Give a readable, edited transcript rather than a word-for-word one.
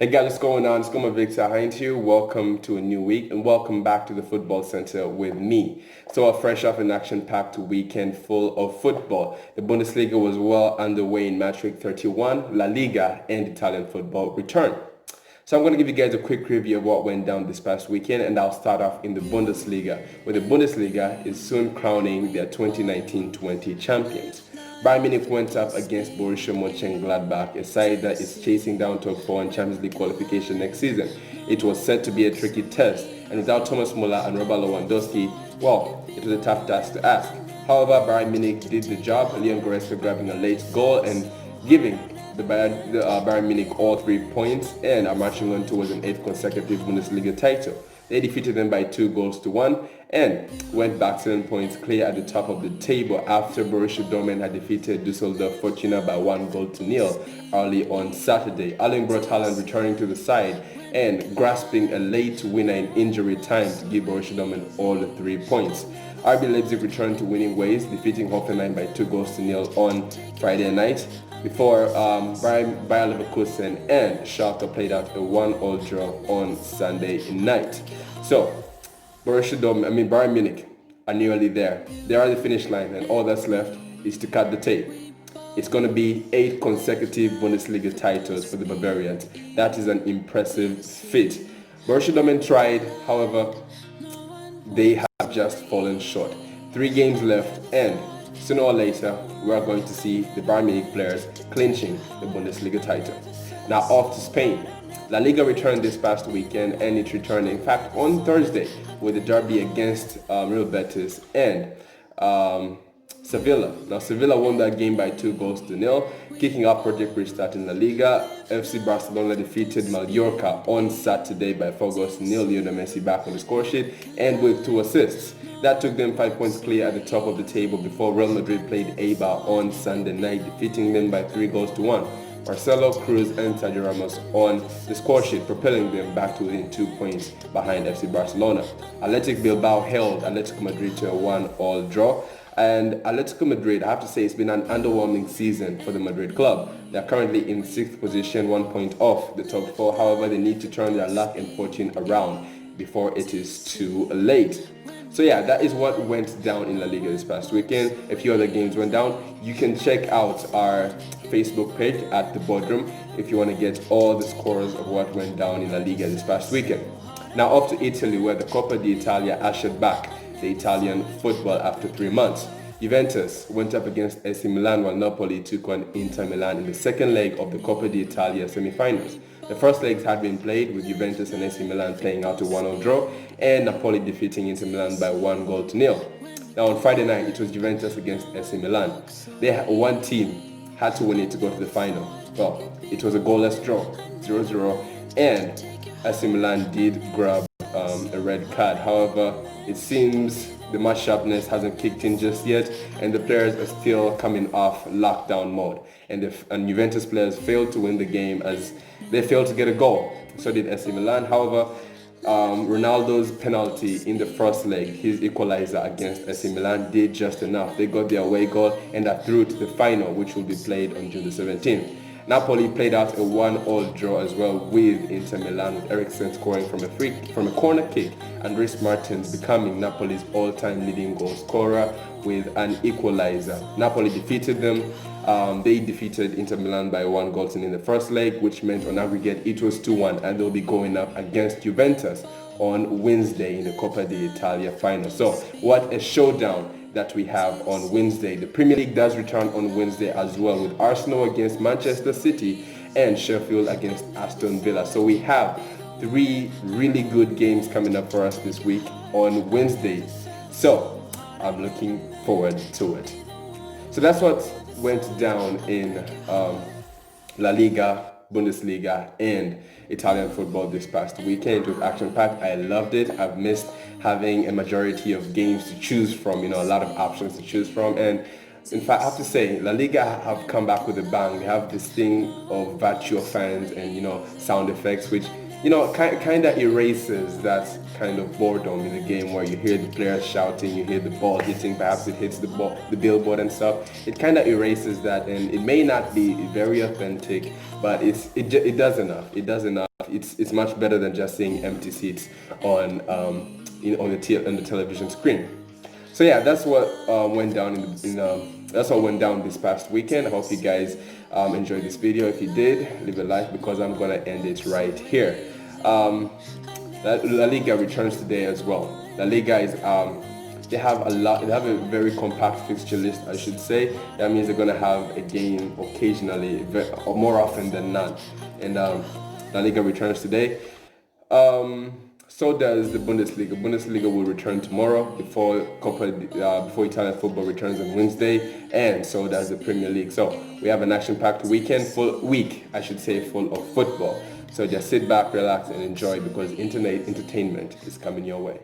Hey guys, what's going on? It's Goma Victor Hind here. Welcome to a new week and welcome back to the Football Center with me. So a fresh off an action-packed weekend full of football. The Bundesliga was well underway in match week 31. La Liga and Italian football returned. So I'm going to give you guys a quick review of what went down this past weekend, and I'll start off in the Bundesliga, where the Bundesliga is soon crowning their 2019-20 champions. Bayern Munich went up against Borussia Mönchengladbach, a side that is chasing down top 4 and Champions League qualification next season. It was set to be a tricky test, and without Thomas Müller and Robert Lewandowski, well, it was a tough task to ask. However, Bayern Munich did the job, Leon Goretzka grabbing a late goal and giving the Bayern Munich all 3 points and are marching on towards an 8th consecutive Bundesliga title. They defeated them by 2-1 and went back 7 points clear at the top of the table after Borussia Dortmund had defeated Düsseldorf Fortuna by 1-0 early on Saturday. Erling Braut Haaland returning to the side and grasping a late winner in injury time to give Borussia Dortmund all 3 points. RB Leipzig returned to winning ways, defeating Hoffenheim by 2-0 on Friday night, before Bayer Leverkusen and Schalke played out a 1-1 draw on Sunday night. So, Bayern Munich are nearly there. They are at the finish line, and all that's left is to cut the tape. It's going to be 8 consecutive Bundesliga titles for the Bavarians. That is an impressive feat. Borussia Dortmund tried, however, they have just fallen short. 3 games left, and sooner or later, we are going to see the Bayern Munich players clinching the Bundesliga title. Now off to Spain. La Liga returned this past weekend, and it returned, in fact, on Thursday with the derby against Real Betis and Sevilla. Now Sevilla won that game by 2-0, kicking off Project Restart in La Liga. FC Barcelona defeated Mallorca on Saturday by 4-0. Lionel Messi back on the score sheet and with 2 assists. That took them 5 points clear at the top of the table before Real Madrid played Eibar on Sunday night, defeating them by 3-1. Marcelo, Cruz and Sergio Ramos on the score sheet, propelling them back to within 2 points behind FC Barcelona. Athletic Bilbao held Atletico Madrid to a 1-1 draw. And Atletico Madrid, I have to say, it's been an underwhelming season for the Madrid club. They are currently in 6th position, 1 point off the top 4. However, they need to turn their luck and fortune around before it is too late. So yeah, that is what went down in La Liga this past weekend. A few other games went down. You can check out our Facebook page at The Boardroom if you want to get all the scores of what went down in La Liga this past weekend. Now off to Italy, where the Coppa d'Italia ushered back the Italian football after 3 months. Juventus went up against AC Milan, while Napoli took on Inter Milan in the second leg of the Coppa d'Italia semi-finals. The first legs had been played, with Juventus and AC Milan playing out a 1-1 draw and Napoli defeating Inter Milan by 1-0. Now on Friday night, it was Juventus against AC Milan. One team had to win it to go to the final. Well, it was a goalless draw, 0-0, and AC Milan did grab a red card. However, it seems the match sharpness hasn't kicked in just yet, and the players are still coming off lockdown mode. And Juventus players failed to win the game as they failed to get a goal. So did AC Milan. However, Ronaldo's penalty in the first leg, his equalizer against AC Milan, did just enough. They got their away goal and are through to the final, which will be played on June the 17th. Napoli played out a 1-1 draw as well with Inter Milan, with Eriksen scoring from a corner kick and Dries Mertens becoming Napoli's all-time leading goal scorer with an equalizer. Napoli defeated them. They defeated Inter Milan by 1-0 in the first leg, which meant on aggregate it was 2-1, and they'll be going up against Juventus on Wednesday in the Coppa d'Italia final. So what a showdown that we have on Wednesday. The Premier League does return on Wednesday as well, with Arsenal against Manchester City and Sheffield against Aston Villa. So we have 3 really good games coming up for us this week on Wednesday. So I'm looking forward to it. So that's what went down in La Liga, Bundesliga and Italian football this past weekend. It was action-packed. I loved it. I've missed having a majority of games to choose from, a lot of options to choose from. And in fact, I have to say, La Liga have come back with a bang. They have this thing of virtual fans and, sound effects, which, kind of erases that kind of boredom in the game where you hear the players shouting, you hear the ball hitting, perhaps it hits the billboard and stuff. It kind of erases that, and it may not be very authentic, but it does enough. It does enough it's much better than just seeing empty seats on on the television screen. So yeah, that's what went down that's what went down this past weekend. I hope you guys enjoyed this video. If you did, leave a like because I'm gonna end it right here. La Liga returns today as well. La Liga is they have a very compact fixture list, I should say. That means they're gonna have a game occasionally, or more often than not. And La Liga returns today. So does the Bundesliga. Bundesliga will return tomorrow before Italian football returns on Wednesday, and so does the Premier League. So we have an action-packed full week, full of football. So just sit back, relax, and enjoy because internet entertainment is coming your way.